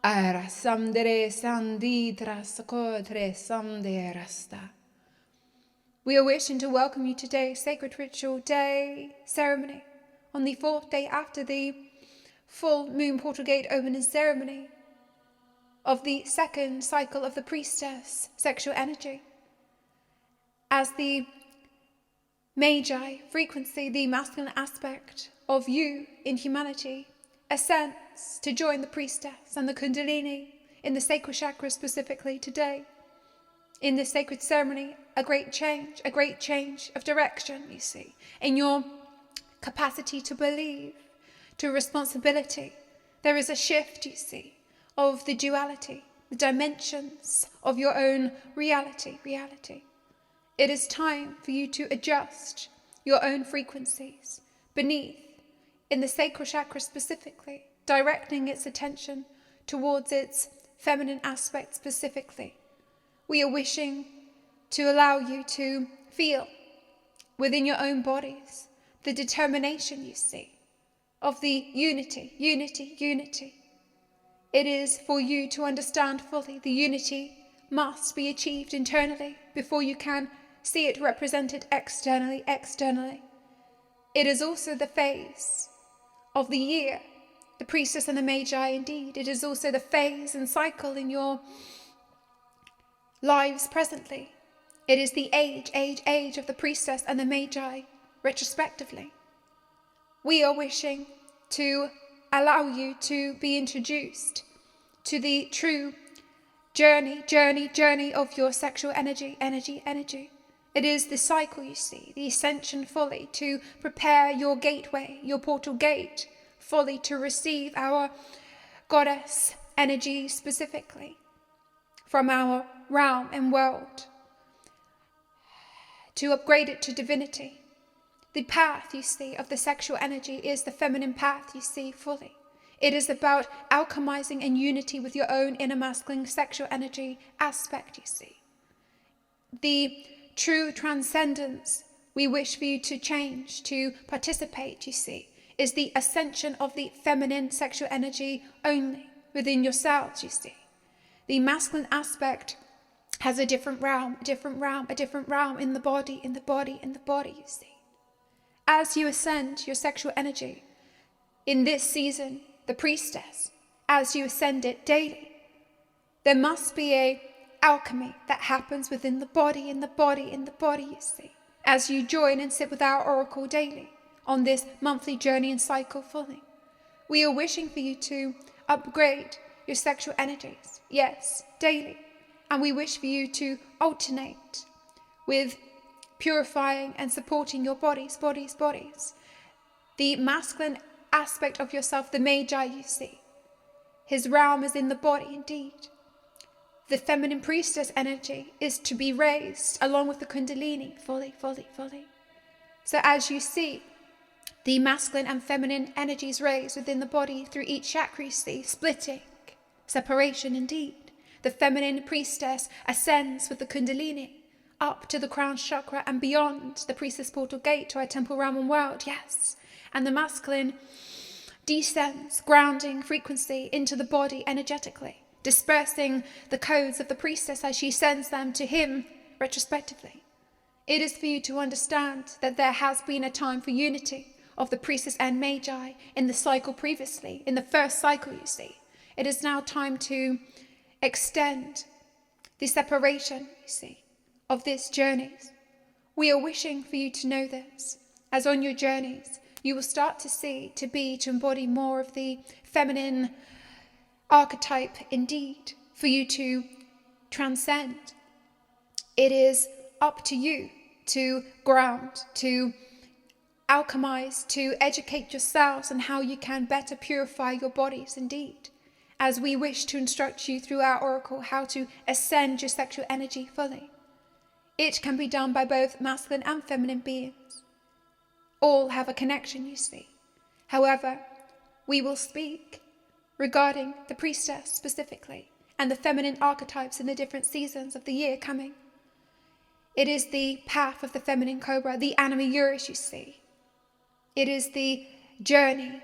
Arasamdere sanditra sakotre samderasta. We are wishing to welcome you to today's Sacred Ritual Day ceremony on the 4th day after the full moon portal gate opening ceremony of the 2nd cycle of the Priestess sexual energy. As the Magi frequency, the masculine aspect of you in humanity, ascends to join the Priestess and the Kundalini in the sacral chakra specifically today. In this sacred ceremony, a great change of direction, you see, in your capacity to believe, to responsibility. There is a shift, you see, of the duality, the dimensions of your own reality. It is time for you to adjust your own frequencies beneath, in the sacral chakra specifically, directing its attention towards its feminine aspect specifically, we are wishing to allow you to feel within your own bodies the determination you see of the unity. It is for you to understand fully the unity must be achieved internally before you can see it represented externally. It is also the phase of the year, the priestess and the Magi indeed. It is also the phase and cycle in your lives presently. It is the age of the priestess and the Magi retrospectively. We are wishing to allow you to be introduced to the true journey of your sexual energy. It is the cycle you see, the ascension fully, to prepare your gateway, your portal gate fully to receive our goddess energy specifically from our realm and world, to upgrade it to divinity. The path you see of the sexual energy is the feminine path you see fully. It is about alchemizing in unity with your own inner masculine sexual energy aspect you see. The true transcendence we wish for you to change, to participate, you see, is the ascension of the feminine sexual energy only within yourselves, you see. The masculine aspect has a different realm in the body, you see. As you ascend your sexual energy in this season, the priestess, as you ascend it daily, there must be a alchemy that happens within the body, you see, as you join and sit with our oracle daily on this monthly journey and cycle fully. We are wishing for you to upgrade your sexual energies, yes, daily, and we wish for you to alternate with purifying and supporting your bodies. The masculine aspect of yourself, the Magi you see, his realm is in the body indeed. The feminine priestess energy is to be raised along with the Kundalini fully. So as you see the masculine and feminine energies raised within the body through each chakra you see, splitting, separation indeed. The feminine priestess ascends with the Kundalini up to the crown chakra and beyond the priestess portal gate to our temple realm and world, yes. And the masculine descends, grounding frequency into the body energetically, dispersing the codes of the priestess as she sends them to him retrospectively. It is for you to understand that there has been a time for unity of the priestess and Magi in the cycle previously, in the first cycle you see. It is now time to extend the separation you see of these journeys. We are wishing for you to know this, as on your journeys you will start to see, to embody more of the feminine archetype indeed, for you to transcend. It is up to you to ground, to alchemize, to educate yourselves on how you can better purify your bodies indeed, as we wish to instruct you through our oracle how to ascend your sexual energy fully. It can be done by both masculine and feminine beings. All have a connection, you see. However, we will speak regarding the priestess specifically and the feminine archetypes in the different seasons of the year coming. It is the path of the feminine cobra, the anima Urus, you see. It is the journey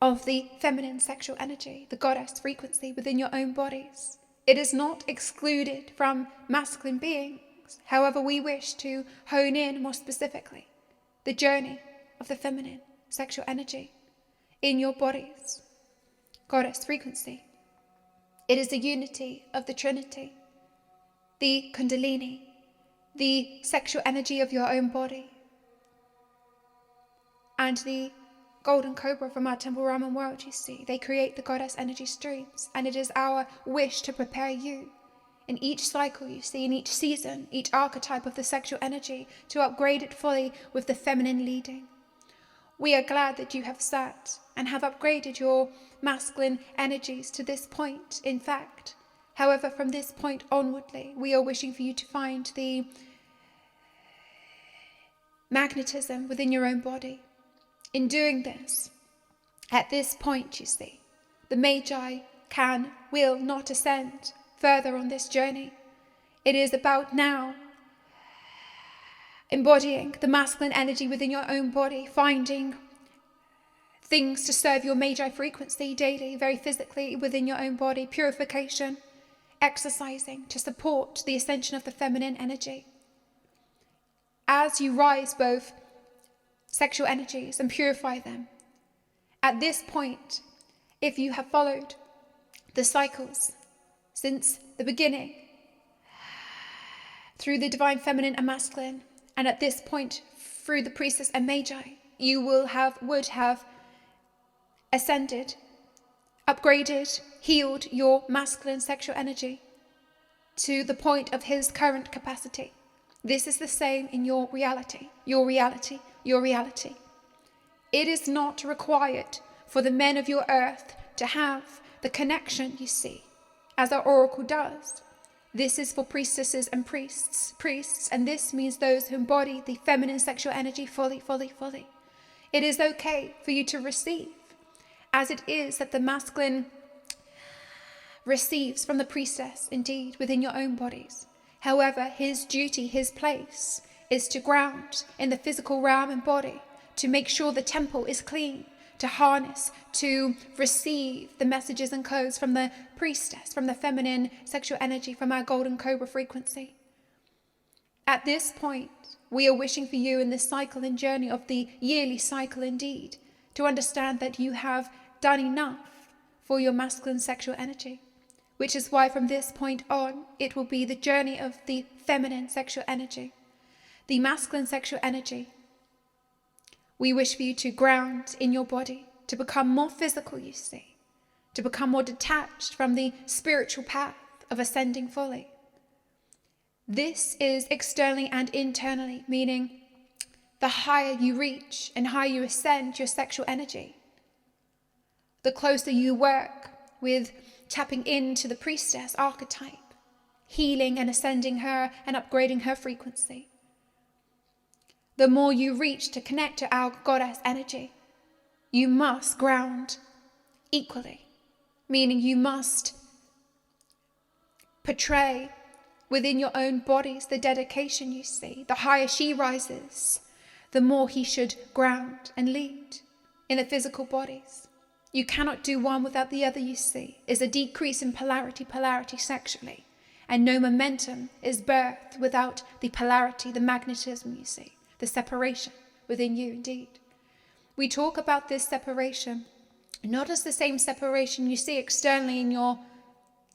of the feminine sexual energy, the goddess frequency within your own bodies. It is not excluded from masculine beings. However, we wish to hone in more specifically the journey of the feminine sexual energy in your bodies, goddess frequency. It is the unity of the Trinity, the Kundalini, the sexual energy of your own body, and the golden cobra from our temple realm and world, you see. They create the goddess energy streams, and it is our wish to prepare you in each cycle you see, in each season, each archetype of the sexual energy, to upgrade it fully with the feminine leading. We are glad that you have sat and have upgraded your masculine energies to this point, in fact. However, from this point onwardly, we are wishing for you to find the magnetism within your own body. In doing this, at this point, you see, the Magi will not ascend further on this journey. It is about now embodying the masculine energy within your own body, finding things to serve your Magi frequency daily, very physically within your own body, purification, exercising to support the ascension of the feminine energy. As you rise both sexual energies and purify them, at this point, if you have followed the cycles since the beginning, through the divine feminine and masculine, and at this point through the priestess and Magi, you would have ascended, upgraded, healed your masculine sexual energy to the point of his current capacity. This is the same in your reality, your reality, your reality. It is not required for the men of your earth to have the connection you see, as our oracle does. This is for priestesses and priests, and this means those who embody the feminine sexual energy fully, fully, fully. It is okay for you to receive, as it is that the masculine receives from the priestess, indeed, within your own bodies. However, his duty, his place, is to ground in the physical realm and body, to make sure the temple is clean, to harness, to receive the messages and codes from the priestess, from the feminine sexual energy, from our golden cobra frequency. At this point, we are wishing for you in this cycle and journey of the yearly cycle indeed, to understand that you have done enough for your masculine sexual energy, which is why from this point on, it will be the journey of the feminine sexual energy. The masculine sexual energy, we wish for you to ground in your body, to become more physical, you see, to become more detached from the spiritual path of ascending fully. This is externally and internally, meaning the higher you reach and higher you ascend your sexual energy, the closer you work with tapping into the priestess archetype, healing and ascending her and upgrading her frequency. The more you reach to connect to our goddess energy, you must ground equally, meaning you must portray within your own bodies the dedication you see. The higher she rises, the more he should ground and lead in the physical bodies. You cannot do one without the other, you see. Is a decrease in polarity sexually. And no momentum is birthed without the polarity, the magnetism, you see. The separation within you indeed. We talk about this separation not as the same separation you see externally in your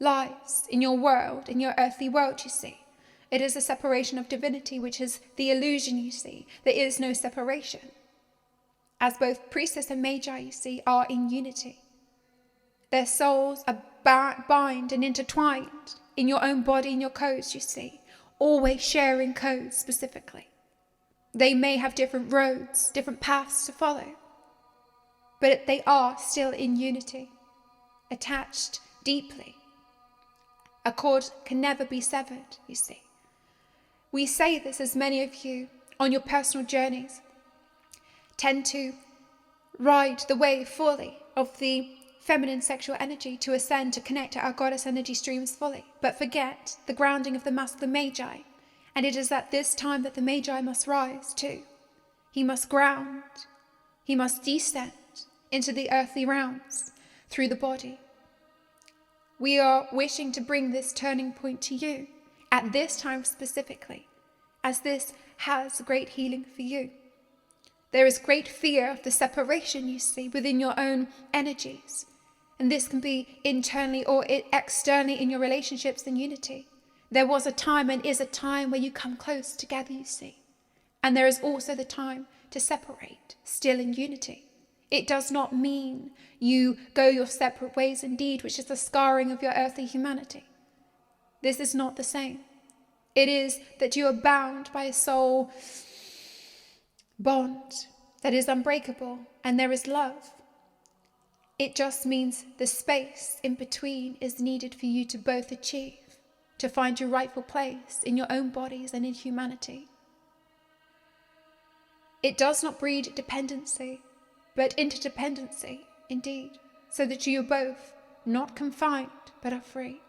lives, in your world, in your earthly world, you see. It is a separation of divinity, which is the illusion, you see. There is no separation. As both priestess and Magi, you see, are in unity. Their souls are bind and intertwined in your own body, in your codes, you see. Always sharing codes specifically. They may have different roads, different paths to follow, but they are still in unity, attached deeply. A cord can never be severed, you see. We say this as many of you on your personal journeys tend to ride the wave fully of the feminine sexual energy to ascend, to connect to our goddess energy streams fully, but forget the grounding of the masculine Magi. And it is at this time that the Magi must rise too. He must ground. He must descend into the earthly realms through the body. We are wishing to bring this turning point to you at this time specifically, as this has great healing for you. There is great fear of the separation you see within your own energies. And this can be internally or externally in your relationships and unity. There was a time and is a time where you come close together, you see. And there is also the time to separate, still in unity. It does not mean you go your separate ways indeed, which is the scarring of your earthly humanity. This is not the same. It is that you are bound by a soul bond that is unbreakable, and there is love. It just means the space in between is needed for you to both achieve, to find your rightful place in your own bodies and in humanity. It does not breed dependency, but interdependency, indeed, so that you are both not confined, but are free.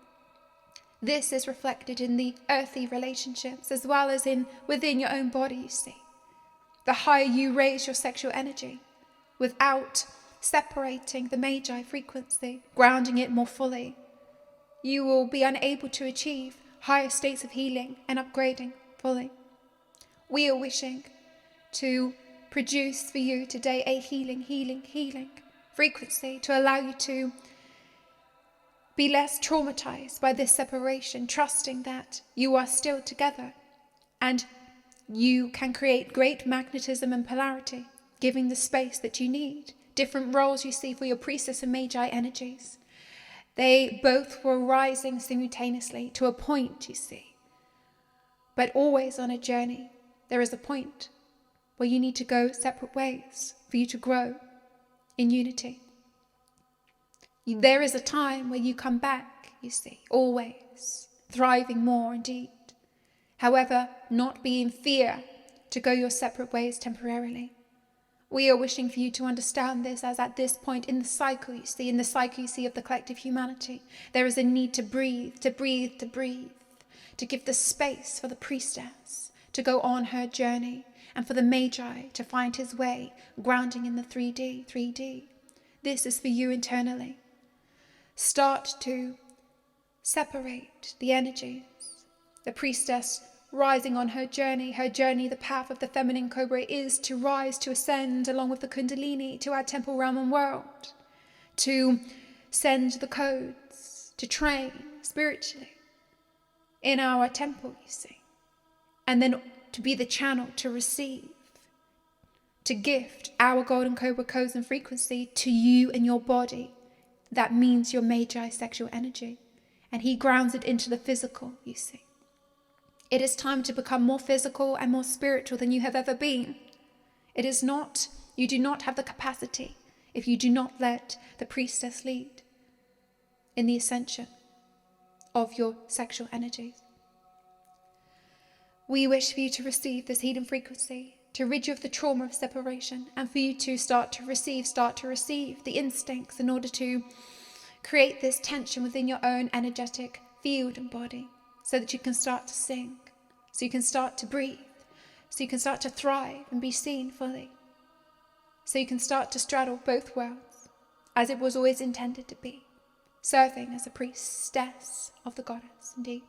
This is reflected in the earthly relationships as well as within your own body, you see. The higher you raise your sexual energy without separating the Magi frequency, grounding it more fully, you will be unable to achieve higher states of healing and upgrading fully. We are wishing to produce for you today a healing frequency to allow you to be less traumatized by this separation, trusting that you are still together and you can create great magnetism and polarity, giving the space that you need. Different roles you see for your Priestess and Magi energies. They both were rising simultaneously to a point, you see. But always on a journey, there is a point where you need to go separate ways for you to grow in unity. There is a time where you come back, you see, always, thriving more indeed. However, not be in fear to go your separate ways temporarily. We are wishing for you to understand this as at this point in the cycle you see, of the collective humanity, there is a need to breathe, to give the space for the Priestess to go on her journey and for the Magi to find his way, grounding in the 3D. This is for you internally. Start to separate the energies. The Priestess rising on her journey, the path of the feminine cobra is to rise, to ascend along with the Kundalini to our temple realm and world, to send the codes, to train spiritually in our temple, you see, and then to be the channel to receive, to gift our golden cobra codes and frequency to you and your body. That means your Magi sexual energy, and he grounds it into the physical, you see. It is time to become more physical and more spiritual than you have ever been. You do not have the capacity if you do not let the Priestess lead in the ascension of your sexual energies. We wish for you to receive this healing frequency, to rid you of the trauma of separation, and for you to start to receive the instincts in order to create this tension within your own energetic field and body, so that you can start to sing, so you can start to breathe, so you can start to thrive and be seen fully, so you can start to straddle both worlds, as it was always intended to be, serving as a priestess of the goddess, indeed.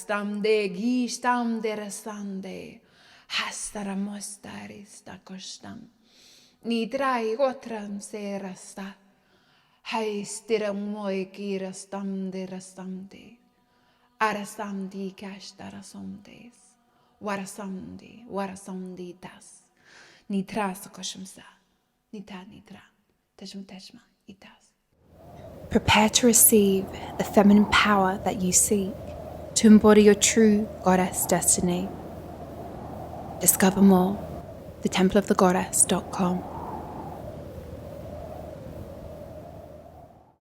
Stamde, gistamde, rastande, hastaramostarista kostam. Nidrai otram se rasta, haistiram moi kirastamde rastamde. Arasamdi kastarasomdes. Warasamdi das. Nitras koshumsa. Nitra. Teshma itas. Prepare to receive the feminine power that you seek to embody your true goddess destiny. Discover more, thetempleofthegoddess.com.